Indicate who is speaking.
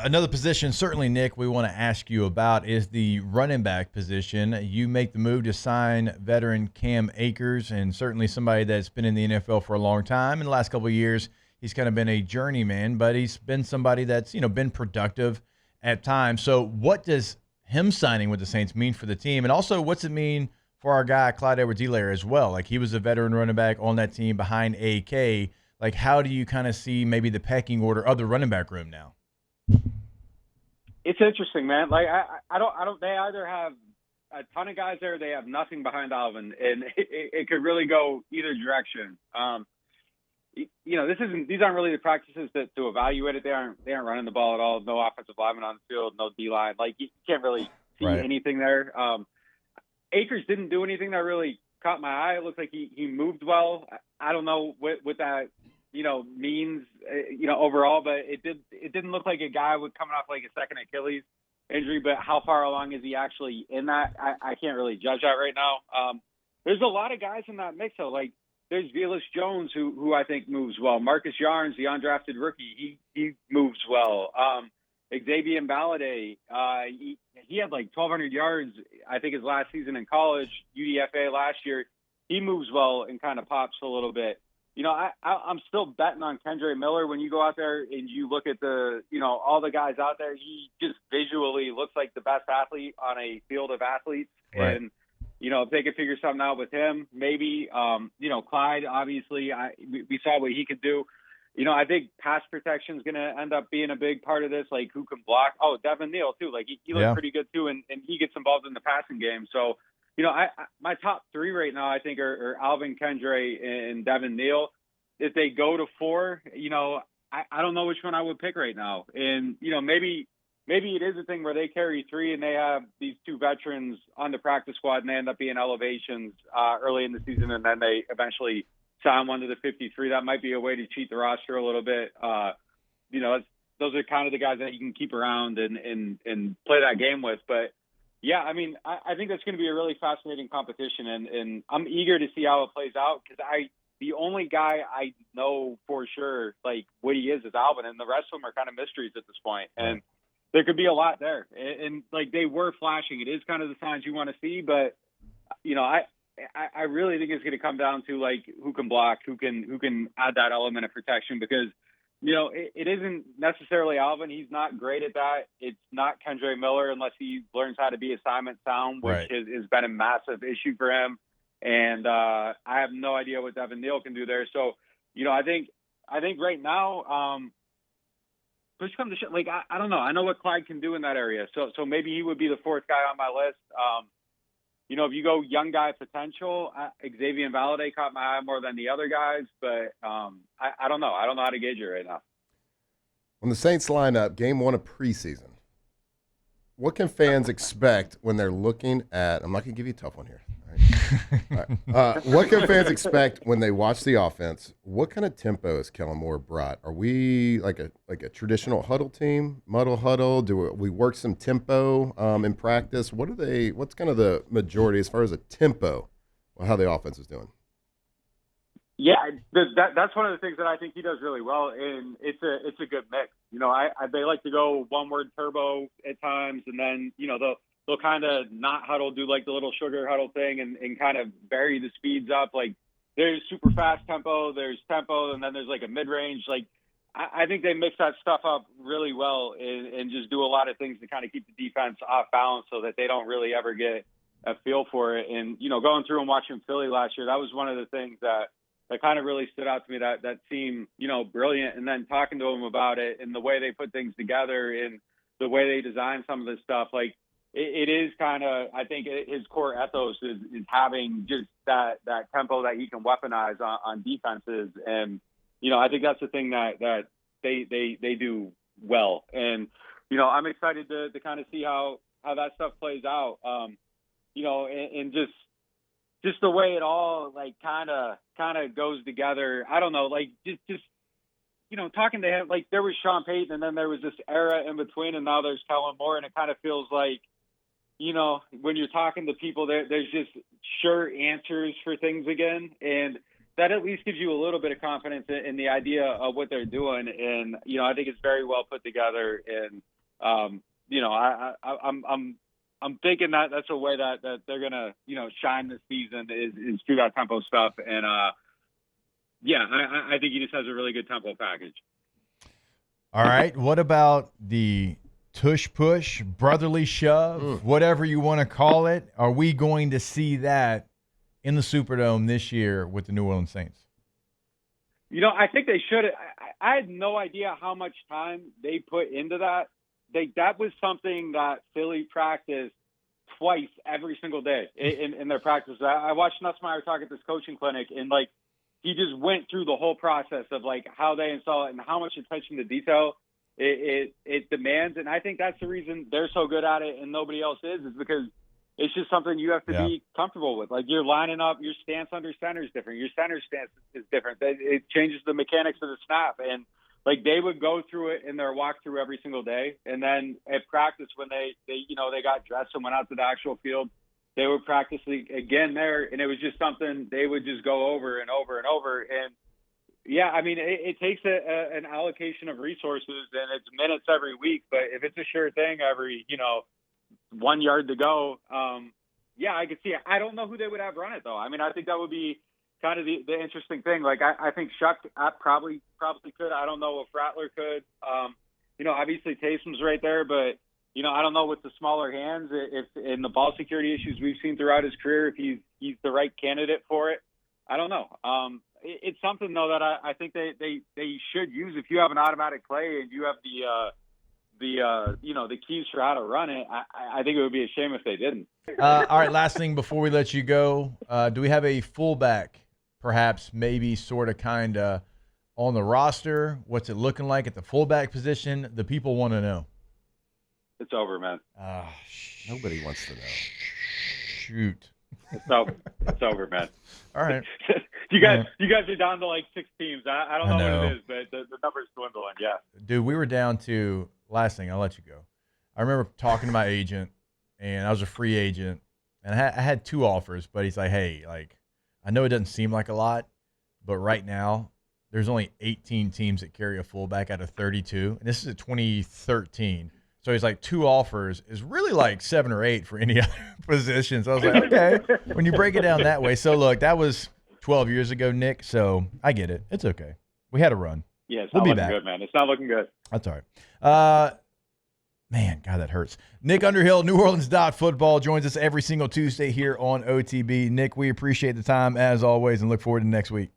Speaker 1: Another position, certainly, Nick, we want to ask you about is the running back position. You make the move to sign veteran Cam Akers, and certainly somebody that's been in the NFL for a long time. In the last couple of years, he's kind of been a journeyman, but he's been somebody that's, been productive at times. So what does him signing with the Saints mean for the team? And also, what's it mean for our guy, Clyde Edwards-Helaire, as well? Like, he was a veteran running back on that team behind AK. Like, how do you kind of see maybe the pecking order of the running back room now?
Speaker 2: It's interesting, man. Like, I don't. They either have a ton of guys there, or they have nothing behind Alvin, and it could really go either direction. These aren't really the practices to evaluate it. They aren't running the ball at all. No offensive lineman on the field, no D line. Like, you can't really see anything there. Akers didn't do anything that really caught my eye. It looked like he moved well. I don't know what that means overall, but it didn't look like a guy coming off like a second Achilles injury. But how far along is he actually in that? I can't really judge that right now. There's a lot of guys in that mix though. Like, there's Velus Jones who I think moves well. Marcus Yarns, the undrafted rookie, he moves well. Xavier Balade, he had like 1,200 yards, I think, his last season in college, UDFA last year. He moves well and kind of pops a little bit. I'm still betting on Kendre Miller. When you go out there and you look at all the guys out there, he just visually looks like the best athlete on a field of athletes.
Speaker 1: Right.
Speaker 2: And, if they could figure something out with him, maybe, Clyde, obviously, we saw what he could do. I think pass protection is going to end up being a big part of this, like who can block. Oh, Devin Neal, too. Like, he looked pretty good, too, and he gets involved in the passing game. So, my top three right now, I think, are Alvin, Kendre, and Devin Neal. If they go to four, I don't know which one I would pick right now. And, maybe it is a thing where they carry three and they have these two veterans on the practice squad and they end up being elevations early in the season, and then they eventually sign one to the 53. That might be a way to cheat the roster a little bit. Those are kind of the guys that you can keep around and play that game with. But, yeah, I mean, I think that's going to be a really fascinating competition, and I'm eager to see how it plays out, because the only guy I know for sure, like, what he is Alvin, and the rest of them are kind of mysteries at this point. And there could be a lot there. And like, they were flashing. It is kind of the signs you want to see, but, I really think it's going to come down to, like, who can block, who can add that element of protection, because, it isn't necessarily Alvin. He's not great at that. It's not Kendre Miller unless he learns how to be assignment sound, which has been a massive issue for him. And I have no idea what Devin Neal can do there. So, I think right now, push comes to shit. Like, I don't know. I know what Clyde can do in that area. So maybe he would be the fourth guy on my list. If you go young guy potential, Xavier Balade caught my eye more than the other guys, but I don't know. I don't know how to gauge it right now.
Speaker 3: On the Saints lineup, game one of preseason, what can fans expect when they're looking at – I'm not going to give you a tough one here. All right. What can fans expect when they watch the offense? What kind of tempo has Kellen Moore brought? Are we like a traditional huddle team, muddle huddle? Do we work some tempo in practice? What's kind of the majority as far as a tempo, how the offense is doing?
Speaker 2: Yeah, that's one of the things that I think he does really well, and it's a good mix. They like to go one word turbo at times, and then they'll kind of not huddle, do like the little sugar huddle thing, and kind of vary the speeds up. Like, there's super fast tempo, there's tempo, and then there's like a mid range. Like, I think they mix that stuff up really well and just do a lot of things to kind of keep the defense off balance so that they don't really ever get a feel for it. And going through and watching Philly last year, that was one of the things that kind of really stood out to me, that seemed, brilliant. And then talking to them about it and the way they put things together and the way they design some of this stuff, like, it is kind of, I think his core ethos is having just that tempo that he can weaponize on defenses. And, I think that's the thing that they do well. And, I'm excited to kind of see how that stuff plays out. And just the way it all like kind of goes together. I don't know, like just talking to him, like, there was Sean Payton and then there was this era in between, and now there's Kellen Moore, and it kind of feels like, when you're talking to people, there's just sure answers for things again, and that at least gives you a little bit of confidence in the idea of what they're doing. And I think it's very well put together, and You know, I'm thinking that that's a way that they're gonna, you know, shine this season is through that tempo stuff. And yeah, I think he just has a really good tempo package.
Speaker 1: All right. What about the tush push, brotherly shove, whatever you want to call it? Are we going to see that in the Superdome this year with the New Orleans Saints?
Speaker 2: You know, I think they should. I had no idea how much time they put into that. That was something that Philly practiced twice every single day in their practice. I watched Nussmeier talk at this coaching clinic, and like he just went through the whole process of like how they install it and how much attention to detail it demands. And I think that's the reason they're so good at it and nobody else is because it's just something you have to be comfortable with. Like you're lining up, your stance under center is different. Your center stance is different. It changes the mechanics of the snap. And like they would go through it in their walkthrough every single day. And then at practice, when they got dressed and went out to the actual field, they would practice again there. And it was just something they would just go over and over and over. And yeah, I mean, it takes an allocation of resources and it's minutes every week. But if it's a sure thing every, 1 yard to go, yeah, I could see it. I don't know who they would have run it though. I mean, I think that would be kind of the interesting thing. Like I think Shuck probably could. I don't know if Rattler could. Obviously Taysom's right there, but I don't know with the smaller hands if in the ball security issues we've seen throughout his career, if he's the right candidate for it. I don't know. It's something though that I think they should use if you have an automatic play and you have the keys for how to run it. I think it would be a shame if they didn't.
Speaker 1: All right, last thing before we let you go, do we have a fullback, perhaps, maybe, sort of, kind of, on the roster? What's it looking like at the fullback position? The people want to know.
Speaker 2: It's over, man.
Speaker 3: Nobody wants to know.
Speaker 1: Shoot.
Speaker 2: It's over. It's over, man.
Speaker 1: All right.
Speaker 2: You guys are down to like 6 teams. I don't know what it is, but the number's dwindling. Yeah.
Speaker 1: Dude, we were down to last thing. I'll let you go. I remember talking to my agent, and I was a free agent, and I had 2 offers, but he's like, "Hey, like, I know it doesn't seem like a lot, but right now there's only 18 teams that carry a fullback out of 32, and this is at 2013." So he's like, 2 offers is really like 7 or 8 for any other position. So I was like, okay, when you break it down that way. So look, that was 12 years ago, Nick. So I get it. It's okay. We had a run.
Speaker 2: Yeah, it's not looking good, man. It's not looking good.
Speaker 1: That's all right. Man, God, that hurts. Nick Underhill, New Orleans Football, joins us every single Tuesday here on OTB. Nick, we appreciate the time as always and look forward to next week.